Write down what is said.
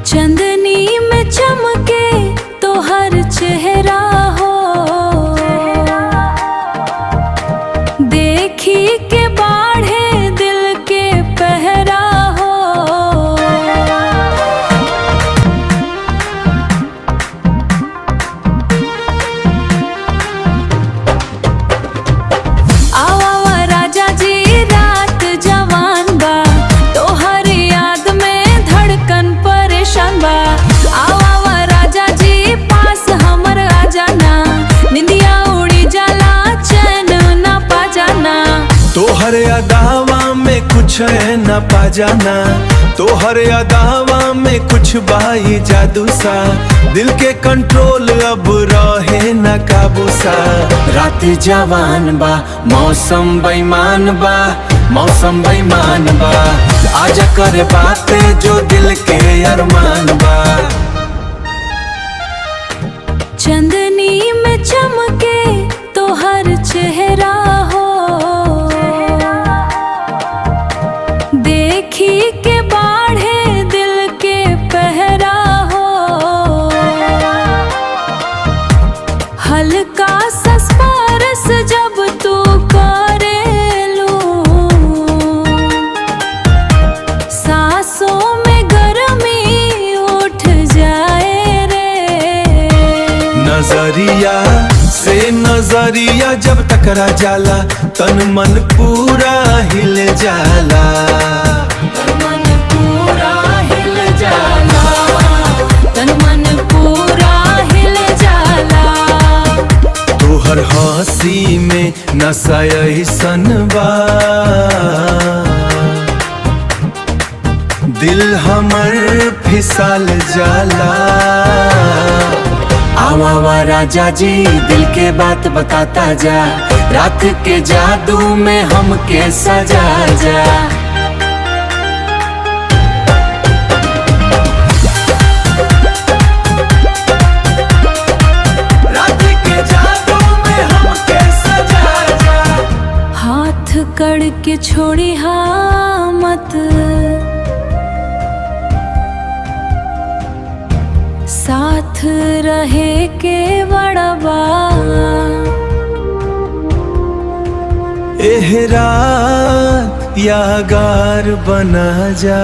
चांदनी में चमके तो हर चेहरा हो, देखी के बाढ़े दिल के पहरा हो। आवा राजा जी रात जवान बा, तो हर याद में धड़कन परेशान बा। आवा राजा जी पास हमर आ जाना, निंदिया उड़ी जाला चैन ना पा जाना। तोहर अदावा में कुछ है न पा जाना, तोहर अदावा में कुछ बाई जादू सा। दिल के कंट्रोल अब रहे न काबू सा। रात जवान बा मौसम बेईमान बा, मौसम बेईमान बा। आजा करे बातें जो दिल के अरमान बा। चांदनी में चमके तो हर चेहरा हो, देखी के बाढ़े दिल के पहरा हो। हल्का सा स्पर्श जब तू करेलू, सांसों में गर्मी उठ जाए रे। नजरिया से नजरिया जब टकरा जाला, तन मन पूरा हिल जाला। तन मन पूरा हिल जाला, तन मन पूरा हिल जाला। तोहर हंसी में नशा ऐसन बा, दिल हमर फिसल जाला। आवा राजा जी दिल के बात बताता जा, रात के जादू में हमके सजा जा। रात के जादू में हमके सजा जा। हाथ कड़ के छोड़ी हाँ मत, साथ रहे के बड़बा। एह रात यागार बना जा।